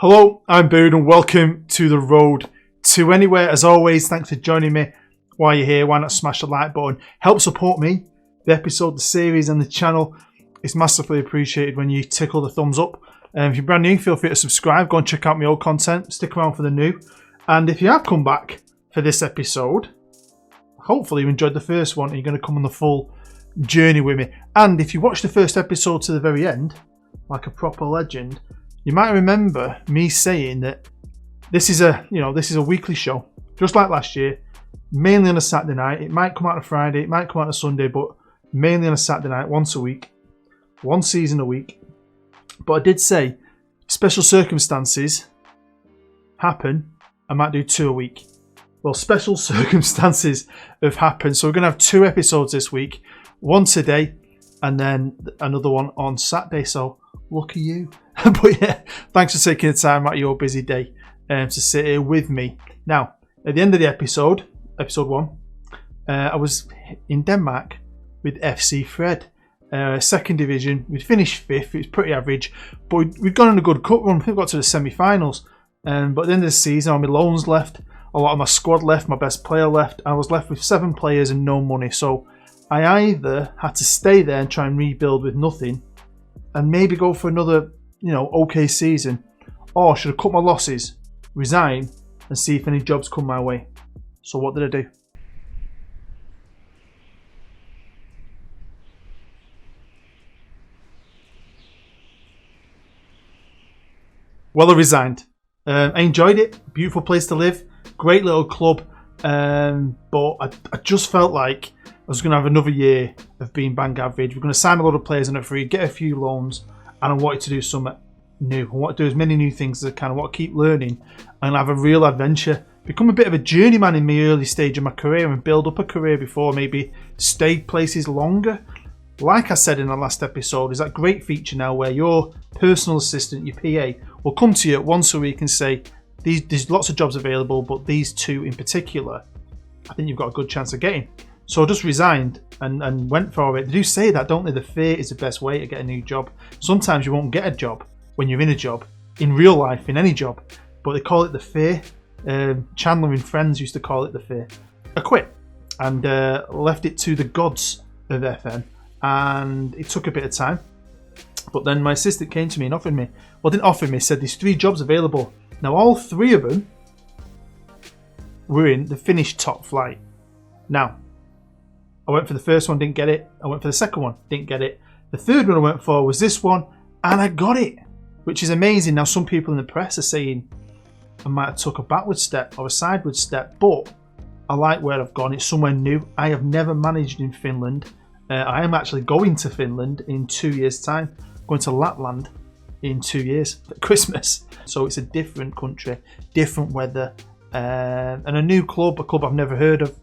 Hello, I'm Boone and welcome to the road to anywhere. As always, thanks for joining me. While you're here, why not smash the like button? Help support me, the episode, the series and the channel. It's massively appreciated when you tickle the thumbs up. If you're brand new, feel free to subscribe. Go and check out my old content. Stick around for the new. And if you have come back for this episode, hopefully you enjoyed the first one and you're going to come on the full journey with me. And if you watch the first episode to the very end, like a proper legend, you might remember me saying that this is a weekly show, just like last year, mainly on a Saturday night. It might come out on a Friday, it might come out on a Sunday, but mainly on a Saturday night, once a week, one season a week. But I did say, special circumstances happen, I might do 2 a week. Well, special circumstances have happened, so we're going to have 2 episodes this week, one today, and then another one on Saturday, so lucky you. But yeah, thanks for taking the time out of your busy day to sit here with me. Now, at the end of the episode 1, I was in Denmark with FC Fred, second division. We'd finished 5th, it was pretty average, but we'd gone on a good cup run. I think we got to the semi-finals. But at the end of the season, all my loans left, a lot of my squad left, my best player left. I was left with 7 players and no money, so I either had to stay there and try and rebuild with nothing, and maybe go for another, okay season, or should I cut my losses, resign, and see if any jobs come my way. So what did I do? Well, I resigned. I enjoyed it. Beautiful place to live. Great little club. But I just felt like I was going to have another year of being bang average. We're going to sign a lot of players on it free, get a few loans, and I wanted to do something new. I want to do as many new things as I can. I want to keep learning and have a real adventure. Become a bit of a journeyman in my early stage of my career and build up a career before maybe stay places longer. Like I said in the last episode, there's that great feature now where your personal assistant, your PA, will come to you once a week and say, there's lots of jobs available, but these 2 in particular, I think you've got a good chance of getting. So I just resigned and went for it. They do say that, don't they? The fear is the best way to get a new job. Sometimes you won't get a job when you're in a job, in real life, in any job, but they call it the fear. Chandler and Friends used to call it the fear. I quit and left it to the gods of FM, and it took a bit of time. But then my assistant came to me and said there's 3 jobs available. Now all 3 of them were in the Finnish top flight. Now, I went for the first one, didn't get it. I went for the second one, didn't get it. The third one I went for was this one, and I got it, which is amazing. Now some people in the press are saying I might have took a backward step or a sideward step, but I like where I've gone. It's somewhere new. I have never managed in Finland. I am actually going to Finland in 2 years' time. Going to Lapland in 2 years at Christmas. So it's a different country, different weather, and a new club, a club I've never heard of.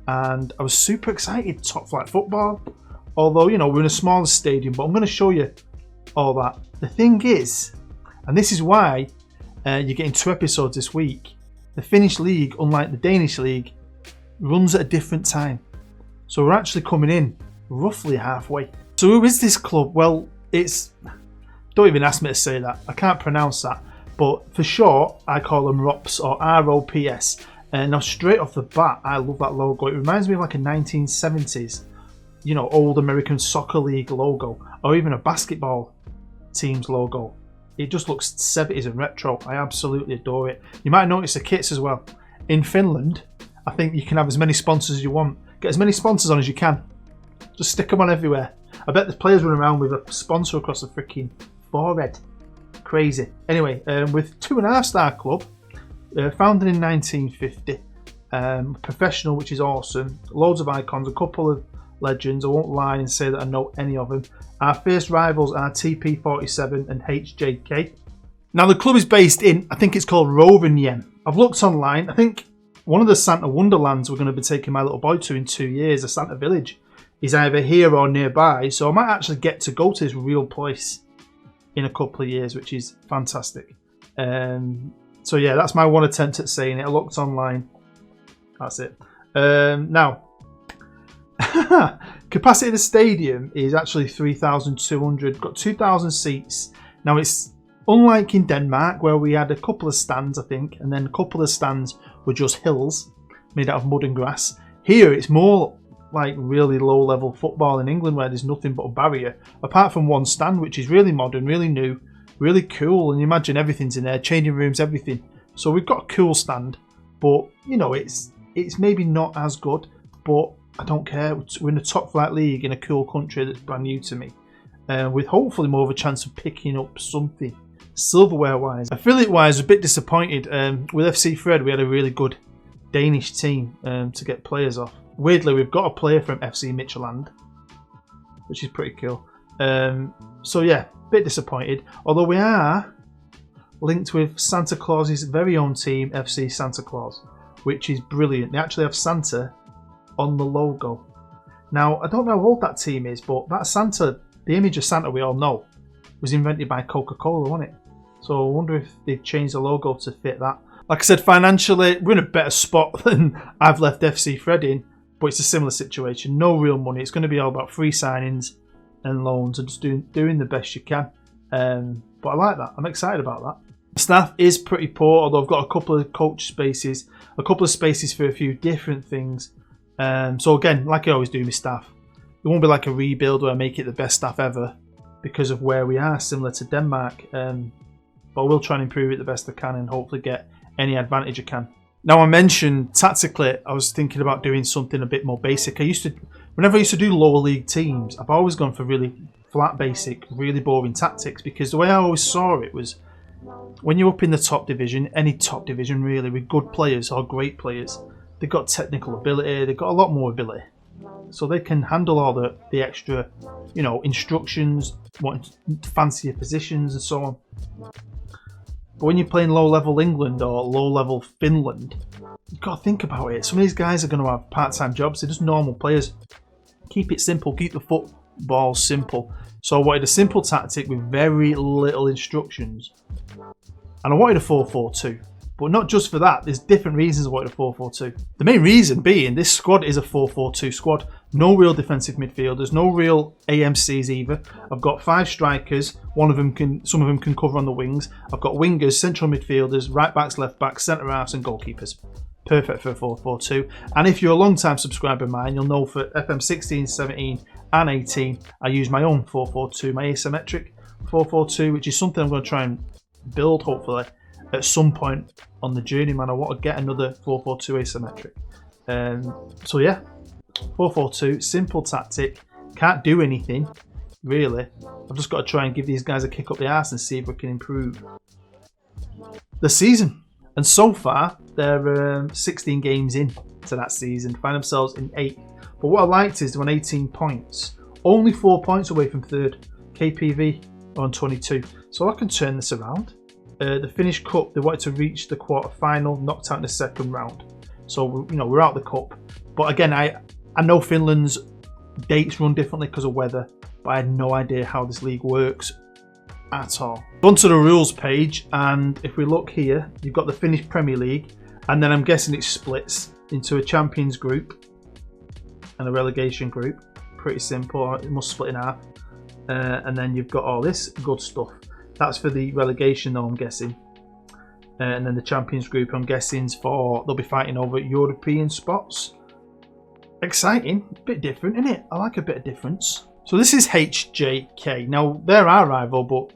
And I was super excited, top flight football. Although, we're in a smaller stadium, but I'm going to show you all that. The thing is, and this is why you're getting 2 episodes this week, the Finnish league, unlike the Danish league, runs at a different time. So we're actually coming in roughly halfway. So who is this club? Well, don't even ask me to say that. I can't pronounce that. But for short, I call them ROPS, or ROPS. And now straight off the bat, I love that logo. It reminds me of like a 1970s, old American soccer league logo, or even a basketball team's logo. It just looks 70s and retro. I absolutely adore it. You might notice the kits as well. In Finland, I think you can have as many sponsors as you want. Get as many sponsors on as you can. Just stick them on everywhere. I bet the players run around with a sponsor across the freaking forehead. Crazy. Anyway, with 2.5-star club, founded in 1950. Professional, which is awesome. Loads of icons, a couple of legends. I won't lie and say that I know any of them. Our first rivals are TP47 and HJK. Now the club is based in, I think it's called Rovaniemi. I've looked online. I think one of the Santa Wonderlands we're going to be taking my little boy to in 2 years, a Santa Village, is either here or nearby. So I might actually get to go to this real place in a couple of years, which is fantastic. So yeah, that's my one attempt at saying it. I looked online. That's it. Now, Capacity of the stadium is actually 3,200. Got 2,000 seats. Now it's unlike in Denmark, where we had a couple of stands, I think, and then a couple of stands were just hills made out of mud and grass. Here it's more like really low level football in England, where there's nothing but a barrier apart from one stand, which is really modern, really new, really cool. And you imagine everything's in there, changing rooms, everything. So we've got a cool stand, but you know, it's maybe not as good, but I don't care. We're in a top flight league in a cool country that's brand new to me, with hopefully more of a chance of picking up something silverware wise. Affiliate wise, a bit disappointed. With FC Fred, we had a really good Danish team to get players off. Weirdly, we've got a player from FC Midtjylland, which is pretty cool. So yeah, a bit disappointed. Although we are linked with Santa Claus's very own team, FC Santa Claus, which is brilliant. They actually have Santa on the logo. Now, I don't know how old that team is, but that Santa, the image of Santa we all know, was invented by Coca-Cola, wasn't it? So I wonder if they've changed the logo to fit that. Like I said, financially, we're in a better spot than I've left FC Fred in, but it's a similar situation. No real money. It's going to be all about free signings and loans and just doing the best you can. But I like that. I'm excited about that. Staff is pretty poor, although I've got a couple of coach spaces, a couple of spaces for a few different things. So again, like I always do with staff, it won't be like a rebuild where I make it the best staff ever because of where we are, similar to Denmark. But I will try and improve it the best I can and hopefully get any advantage I can. Now, I mentioned tactically, I was thinking about doing something a bit more basic. Whenever I used to do lower league teams, I've always gone for really flat, basic, really boring tactics, because the way I always saw it was when you're up in the top division, any top division really, with good players or great players, they've got technical ability, they've got a lot more ability. So they can handle all the extra, you know, instructions, wanting fancier positions and so on. But when you're playing low-level England or low-level Finland, you've got to think about it. Some of these guys are going to have part-time jobs. They're just normal players. Keep it simple. Keep the football simple. So I wanted a simple tactic with very little instructions. And I wanted a 4-4-2. But not just for that. There's different reasons I wanted a 4-4-2. The main reason being this squad is a 4-4-2 squad. No real defensive midfielders. No real AMCs either. I've got 5 strikers. Some of them can cover on the wings. I've got wingers, central midfielders, right backs, left backs, centre halves and goalkeepers. Perfect for a 4-4-2. And if you're a long time subscriber of mine, you'll know for FM16, 17 and 18, I use my own 4-4-2, my asymmetric 4-4-2, which is something I'm going to try and build hopefully at some point on the Journeyman. I want to get another 4-4-2 asymmetric. So yeah, 4-4-2, simple tactic. Can't do anything, really. I've just got to try and give these guys a kick up the arse and see if we can improve the season. And so far, they're 16 games in to that season, find themselves in 8th. But what I liked is they're on 18 points, only 4 points away from 3rd. KPV are on 22, so I can turn this around. The Finnish Cup, they wanted to reach the quarter final, knocked out in the 2nd round. So, you know, we're out the cup. But again, I know Finland's dates run differently because of weather, but I had no idea how this league works at all. Onto the rules page, and if we look here, you've got the Finnish Premier League, and then I'm guessing it splits into a Champions group and a relegation group. Pretty simple, it must split in half. And then you've got all this good stuff. That's for the relegation though, I'm guessing. And then the Champions group, I'm guessing, they'll be fighting over European spots. Exciting, a bit different, isn't it? I like a bit of difference. So this is HJK. Now, they're our rival, but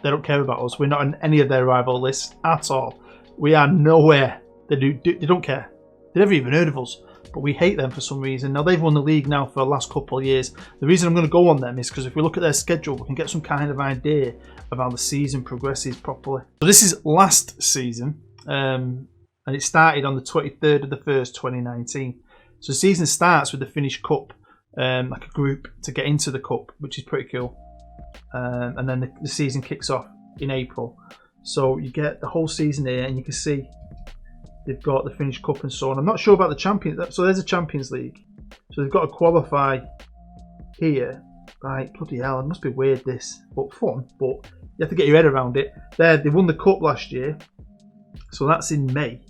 they don't care about us. We're not on any of their rival lists at all. We are nowhere. They don't care. They never even heard of us. But we hate them for some reason. Now, they've won the league now for the last couple of years. The reason I'm going to go on them is because if we look at their schedule, we can get some kind of idea of how the season progresses properly. So this is last season, and it started on the 23rd of the 1st, 2019. So the season starts with the Finnish Cup, like a group to get into the Cup, which is pretty cool. And then the season kicks off in April. So you get the whole season here, and you can see they've got the Finnish Cup and so on. I'm not sure about the Champions. So there's a Champions League. So they've got to qualify here. Right, bloody hell, it must be weird this, but fun. But you have to get your head around it. They won the Cup last year. So that's in May.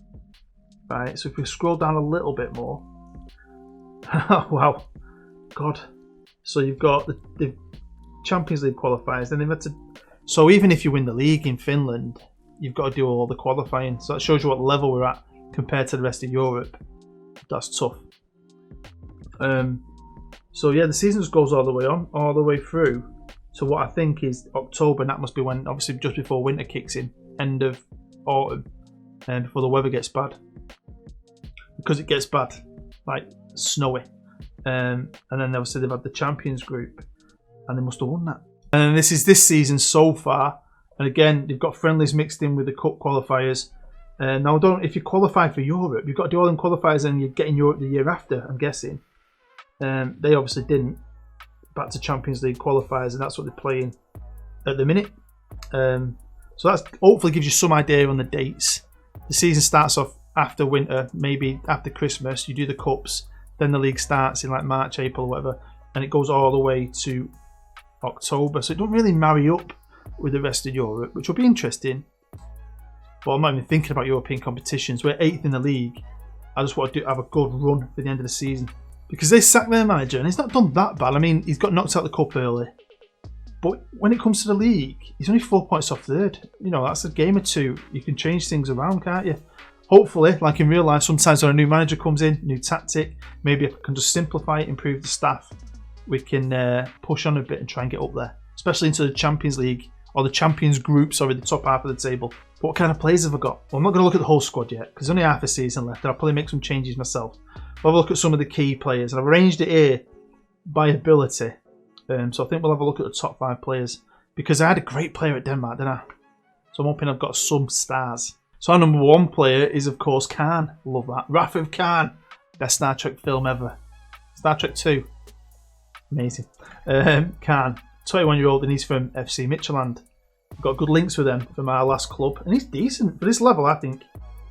Right, so if we scroll down a little bit more. Wow, God. So you've got the Champions League qualifiers. Then they've had to So even if you win the league in Finland, you've got to do all the qualifying. So that shows you what level we're at compared to the rest of Europe. That's tough. So yeah, the season just goes all the way on, all the way through to what I think is October, and that must be when, obviously, just before winter kicks in, end of autumn, and before the weather gets bad. Because it gets bad, like snowy. And then obviously they've had the Champions Group, and they must have won that. And this is this season so far, and again, you've got friendlies mixed in with the cup qualifiers. Now, if you qualify for Europe, you've got to do all them qualifiers, and you're getting Europe the year after, I'm guessing. They obviously didn't. Back to Champions League qualifiers, and that's what they're playing at the minute. So that hopefully gives you some idea on the dates. The season starts off after winter, maybe after Christmas. You do the cups, then the league starts in like March, April, whatever, and it goes all the way to October. So it don't really marry up with the rest of Europe, which will be interesting. But I'm not even thinking about European competitions. We're 8th in the league. I just want to have a good run for the end of the season. Because they sacked their manager, and he's not done that bad. I mean, he's got knocked out of the cup early. But when it comes to the league, he's only 4 points off third. You know, that's a game or two. You can change things around, can't you? Hopefully, like in real life, sometimes when a new manager comes in, new tactic, maybe I can just simplify it, improve the staff. We can push on a bit and try and get up there. Especially into the Champions League, or the Champions Group, sorry, the top half of the table. But what kind of players have I got? Well, I'm not going to look at the whole squad yet, because there's only half a season left, and I'll probably make some changes myself. We'll have a look at some of the key players, and I've arranged it here by ability. So I think we'll have a look at the top 5 players, because I had a great player at Denmark, didn't I? So I'm hoping I've got some stars. So our number 1 player is, of course, Khan. Love that. Wrath of Khan. Best Star Trek film ever. Star Trek 2. Amazing. Khan, 21-year-old, and he's from FC Midtjylland. I've got good links with them from our last club, and he's decent. For this level, I think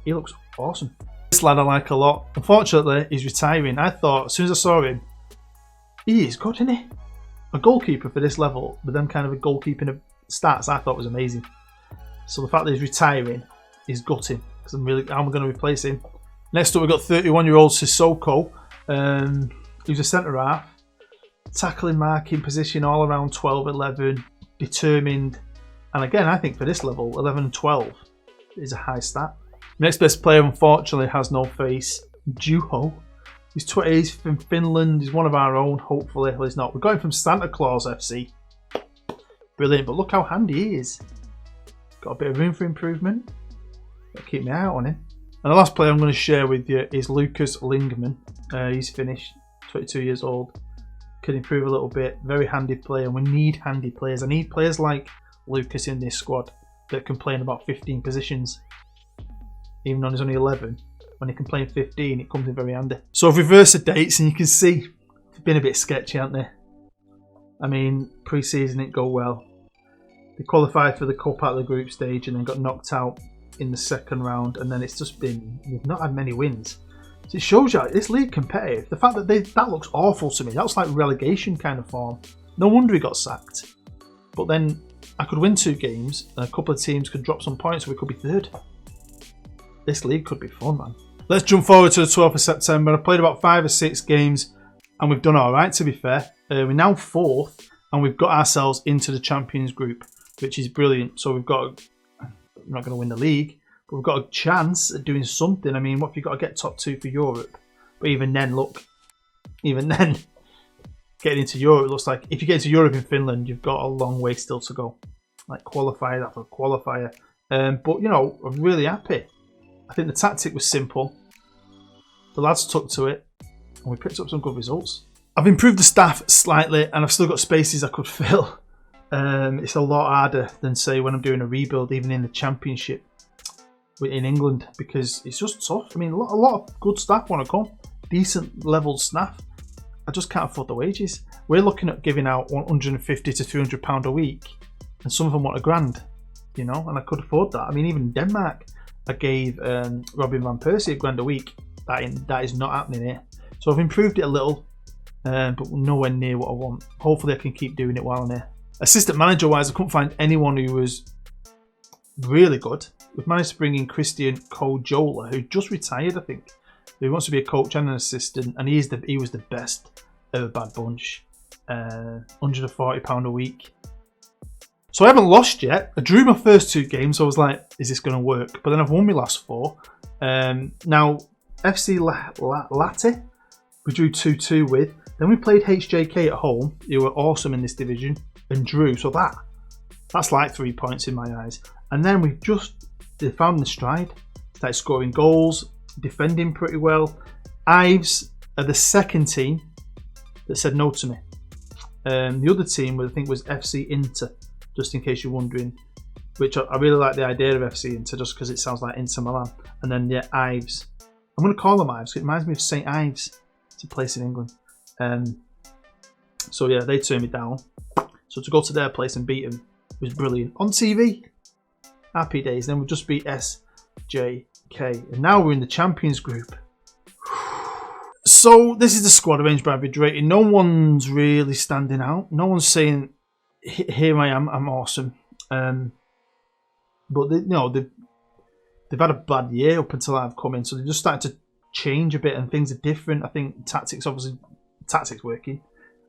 he looks awesome. This lad I like a lot. Unfortunately, he's retiring. I thought, as soon as I saw him, he is good, isn't he? A goalkeeper for this level, with them kind of a goalkeeping stats, I thought was amazing. So the fact that he's retiring is gutting, because I'm going to replace him. Next up, we've got 31-year-old Sissoko. He's a centre-half. Tackling, marking, position, all around 12, 11. Determined. And again, I think for this level, 11 and 12 is a high stat. Next best player, unfortunately, has no face. Juho. He's 20, he's from Finland. He's one of our own, hopefully. Well, he's not. We're going from Santa Claus FC. Brilliant, but look how handy he is. Got a bit of room for improvement. Gotta keep my eye out on him. And the last player I'm going to share with you is Lucas Linderman. He's Finnish, 22 years old. Can improve a little bit. Very handy player. We need handy players. I need players like Lucas in this squad that can play in about 15 positions. Even though he's only 11, when he can play in 15, it comes in very handy. So I've reversed the dates, and you can see they've been a bit sketchy, haven't they? I mean, pre-season didn't go well. They qualified for the cup out of the group stage and then got knocked out in the second round, and then it's just been, we've not had many wins. So it shows you this league competitive. The fact that that looks awful to me. That looks like relegation kind of form. No wonder he got sacked. But then I could win 2 games, and a couple of teams could drop some points, so we could be third. This league could be fun, man. Let's jump forward to the 12th of September. I've played about 5 or 6 games, and we've done alright, to be fair. We're now 4th, and we've got ourselves into the Champions Group, which is brilliant. So we've got, we're not going to win the league, but we've got a chance at doing something. I mean, what if you've got to get top 2 for Europe? But even then, look, even then, getting into Europe, it looks like if you get into Europe in Finland, you've got a long way still to go. Like qualifier after qualifier. But, you know, I'm really happy. I think the tactic was simple. The lads took to it, and we picked up some good results. I've improved the staff slightly, and I've still got spaces I could fill. It's a lot harder than, say, when I'm doing a rebuild, even in the Championship in England, because it's just tough. I mean, a lot of good staff want to come. Decent level staff. I just can't afford the wages. We're looking at giving out £150 to £300 a week, and some of them want £1,000, you know, and I could afford that. I mean, even in Denmark, I gave Robin van Persie £1,000 a week. That is not happening here. So I've improved it a little, but nowhere near what I want. Hopefully I can keep doing it while I'm here. Assistant manager wise, I couldn't find anyone who was really good. We've managed to bring in Christian Kojola, who just retired, I think. He wants to be a coach and an assistant, and he was the best of a Bad Bunch. £140 a week. So I haven't lost yet. I drew my first 2 games, so I was like, is this going to work? But then I've won my last 4. Now, FC Latte, we drew 2-2 with. Then we played HJK at home, who were awesome in this division, and drew. So that's like 3 points in my eyes. And then they found the stride, started scoring goals, defending pretty well. Ives are the second team that said no to me. The other team, I think, was FC Inter, just in case you're wondering, which I really like the idea of FC Inter just because it sounds like Inter Milan. And then, yeah, Ives. I'm going to call them Ives. It reminds me of St. Ives. It's a place in England. So, yeah, they turned me down. So to go to their place and beat them was brilliant. On TV, happy days. Then we just beat SJK. And now we're in the Champions Group. So this is the squad arranged by average rating. No one's really standing out. No one's saying, here I am, I'm awesome. But they've had a bad year up until I've come in. So they've just started to change a bit and things are different. I think tactics working.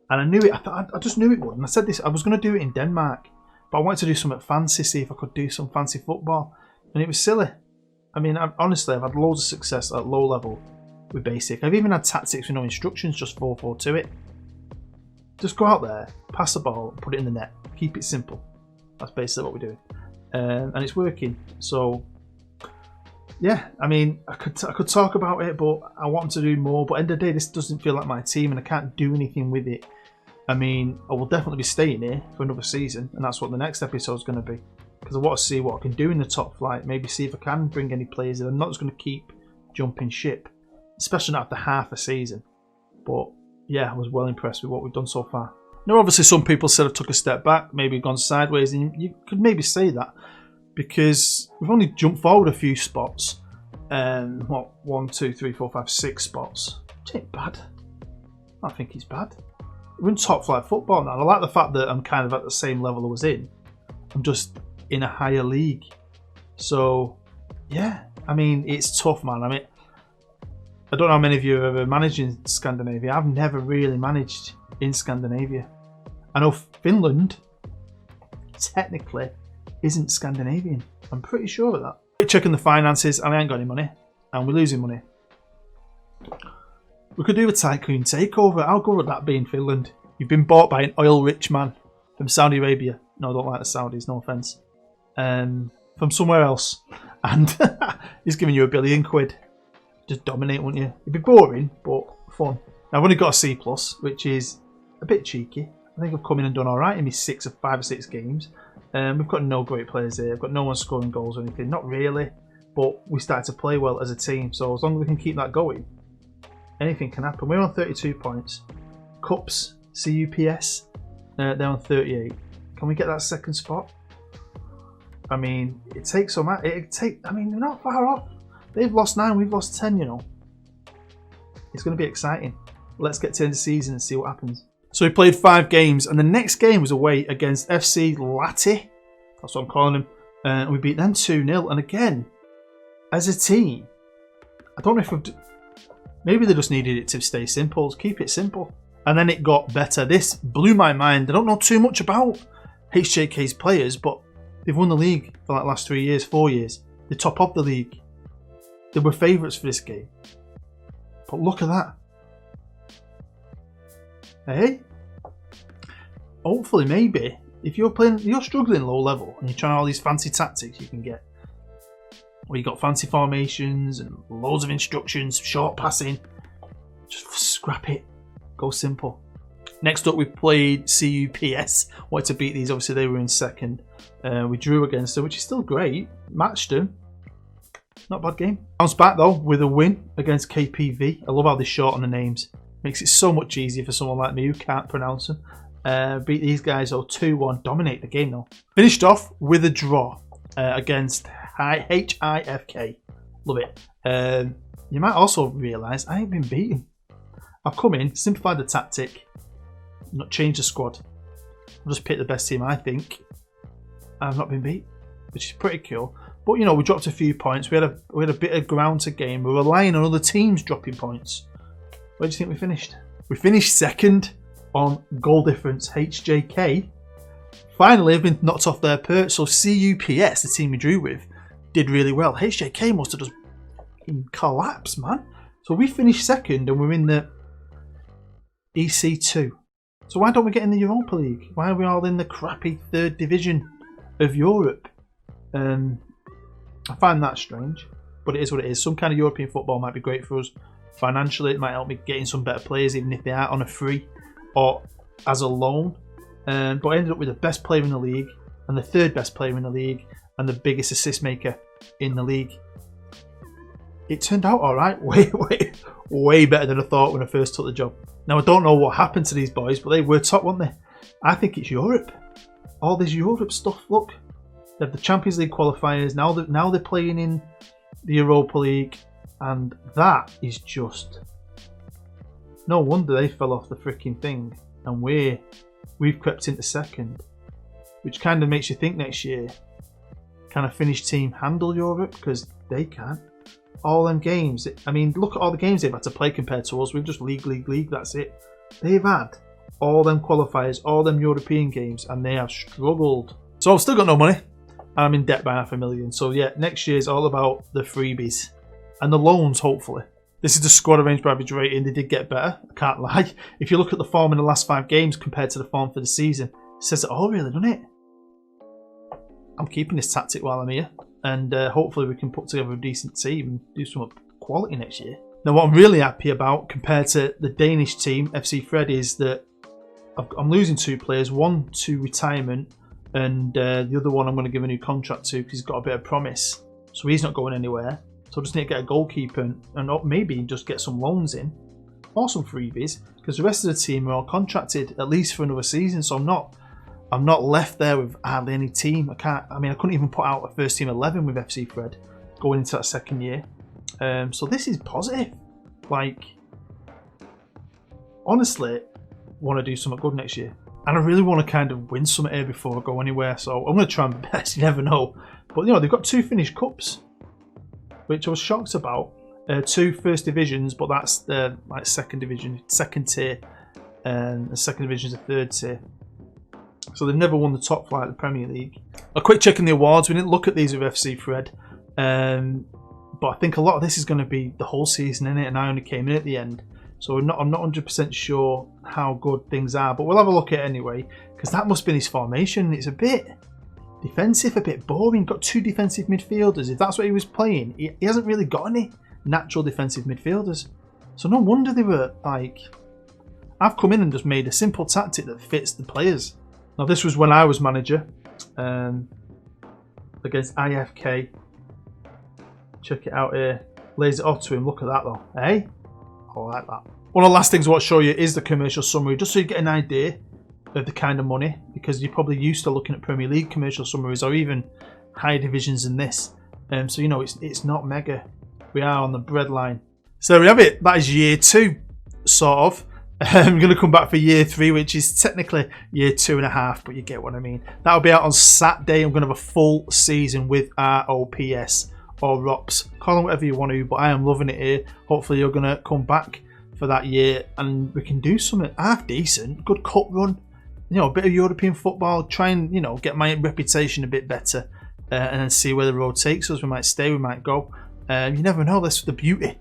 And I knew it. I just knew it would. And I said this, I was going to do it in Denmark. But I wanted to do something fancy, see if I could do some fancy football. And it was silly. I mean, honestly, I've had loads of success at low level with basic. I've even had tactics with no instructions, just 4-4-2 it. Just go out there, pass the ball, put it in the net. Keep it simple. That's basically what we're doing. And it's working. So, yeah, I mean, I could talk about it, but I want to do more. But at the end of the day, this doesn't feel like my team, and I can't do anything with it. I mean, I will definitely be staying here for another season, and that's what the next episode is going to be. Because I want to see what I can do in the top flight. Maybe see if I can bring any players in. I'm not just going to keep jumping ship, especially not after half a season. But yeah, I was well impressed with what we've done so far. Now, obviously, some people said I've took a step back, maybe gone sideways, and you could maybe say that because we've only jumped forward a few spots. 1, 2, 3, 4, 5, 6 spots. Which ain't bad. I don't think it's bad. We're in top flight football now. I like the fact that I'm kind of at the same level I was in. I'm just in a higher league. So, yeah. I mean, it's tough, man. I mean, I don't know how many of you have ever managed in Scandinavia. I've never really managed in Scandinavia. I know Finland, technically, isn't Scandinavian. I'm pretty sure of that. Checking the finances, and I ain't got any money. And we're losing money. We could do a tycoon takeover. How good would that be in Finland? You've been bought by an oil-rich man from Saudi Arabia. No, I don't like the Saudis, no offence. From somewhere else. And he's giving you £1 billion. Just dominate, wouldn't you? It'd be boring, but fun. Now, I've only got a C+, which is a bit cheeky. I think I've come in and done alright in my 5 or 6 games. We've got no great players here. I've got no one scoring goals or anything. Not really. But we started to play well as a team. So as long as we can keep that going, anything can happen. We're on 32 points. Cups, CUPS, they're on 38. Can we get that second spot? I mean, it takes some. I mean, they're not far off. They've lost 9, we've lost 10. You know, it's going to be exciting. Let's get to the end of the season and see what happens. So we played 5 games, and the next game was away against FC Latte. That's what I'm calling them. And we beat them 2-0. And again, as a team, I don't know if we've. Maybe they just needed it to stay simple. Keep it simple. And then it got better. This blew my mind. I don't know too much about HJK's players, but they've won the league for like the last 3 years, 4 years. They're top of the league. They were favourites for this game. But look at that. Hey? Hopefully, maybe, if you're struggling low level and you're trying all these fancy tactics you can get, where you got fancy formations and loads of instructions, short passing, just scrap it. Go simple. Next up, we played CUPS. Wanted to beat these. Obviously, they were in second. We drew against them, which is still great. Matched them. Not a bad game. Bounced back, though, with a win against KPV. I love how they shorten the names. Makes it so much easier for someone like me who can't pronounce them. Beat these guys, 2-1. Dominate the game, though. Finished off with a draw against HIFK. Love it. You might also realise I ain't been beaten. I've come in, simplified the tactic, not changed the squad. I've just picked the best team I think. I've not been beat, which is pretty cool. But you know, we dropped a few points. We had a bit of ground to gain. We were relying on other teams dropping points. Where do you think we finished? We finished second on goal difference. HJK finally have been knocked off their perch. So CUPS, the team we drew with, did really well. HJK must have just collapsed, man. So we finished second and we're in the EC2. So why don't we get in the Europa League? Why are we all in the crappy 3rd division of Europe? I find that strange, but it is what it is. Some kind of European football might be great for us. Financially, it might help me getting some better players, even if they are on a free or as a loan. But I ended up with the best player in the league and the 3rd best player in the league and the biggest assist maker in the league. It turned out all right, way better than I thought when I first took the job. Now, I don't know what happened to these boys, but they were top, weren't they? I think it's Europe. All this Europe stuff, look. They have the Champions League qualifiers, now they're playing in the Europa League, and that is just... No wonder they fell off the freaking thing, and we've crept into second, which kind of makes you think next year, can a Finnish team handle Europe? Because they can't. All them games, I mean, look at all the games they've had to play compared to us. We've just league, that's it. They've had all them qualifiers, all them European games, and they have struggled. So I've still got no money. I'm in debt by $500,000. So yeah, next year is all about the freebies and the loans, hopefully. This is the squad arranged by average rating. They did get better, I can't lie. If you look at the form in the last 5 games compared to the form for the season, it says it all really, doesn't it? I'm keeping this tactic while I'm here. And hopefully we can put together a decent team and do some quality next year. Now, what I'm really happy about compared to the Danish team, FC Fred, is that I'm losing 2 players. One to retirement, and the other one I'm going to give a new contract to because he's got a bit of promise. So he's not going anywhere. So I just need to get a goalkeeper and maybe just get some loans in or some freebies, because the rest of the team are all contracted at least for another season. So I'm not left there with hardly any team. I couldn't even put out a first team 11 with FC Fred going into that second year. So this is positive. Like, honestly, want to do something good next year. And I really want to kind of win something here before I go anywhere. So I'm going to try my best. You never know. But, they've got 2 Finnish Cups, which I was shocked about. 2 first divisions, but that's the second division, second tier. And the second division is the 3rd tier. So they've never won the top flight of the Premier League. A quick check in the awards. We didn't look at these with FC Fred. But I think a lot of this is going to be the whole season, innit? And I only came in at the end. So I'm not 100% sure how good things are. But we'll have a look at it anyway. Because that must be his formation. It's a bit defensive, a bit boring. Got 2 defensive midfielders. If that's what he was playing, he hasn't really got any natural defensive midfielders. So no wonder they were like... I've come in and just made a simple tactic that fits the players. Now, this was when I was manager against IFK. Check it out here. Lays it off to him. Look at that, though. Eh? I like that. One of the last things I want to show you is the commercial summary, just so you get an idea of the kind of money, because you're probably used to looking at Premier League commercial summaries or even higher divisions than this. So, it's not mega. We are on the breadline. So there we have it. That is year 2, sort of. I'm going to come back for year 3, which is technically year 2.5, but you get what I mean. That'll be out on Saturday. I'm going to have a full season with ROPS or ROPS. Call them whatever you want to, but I am loving it here. Hopefully you're going to come back for that year and we can do something half decent. Good cup run. A bit of European football. Try and, get my reputation a bit better and then see where the road takes us. We might stay, we might go. You never know. That's the beauty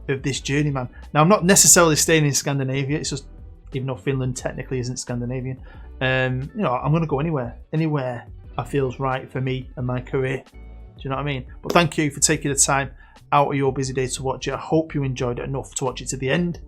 of this Journeyman. Now, I'm not necessarily staying in Scandinavia. It's just, even though Finland technically isn't Scandinavian, I'm going to go anywhere I feels right for me and my career. Do you know what I mean? But thank you for taking the time out of your busy day to watch it. I hope you enjoyed it enough to watch it to the end,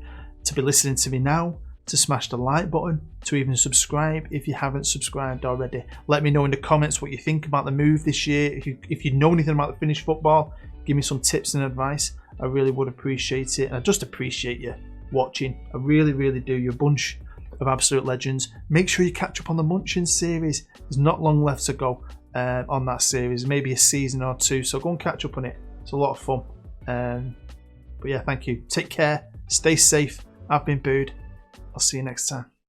to be listening to me now, to smash the like button, to even subscribe if you haven't subscribed already. Let me know in the comments what you think about the move this year. If you know anything about the Finnish football, give me some tips and advice. I really would appreciate it. And I just appreciate you watching. I really, really do. You're a bunch of absolute legends. Make sure you catch up on the Munchkin series. There's not long left to go on that series. Maybe a season or 2. So go and catch up on it. It's a lot of fun. But yeah, thank you. Take care. Stay safe. I've been Booed. I'll see you next time.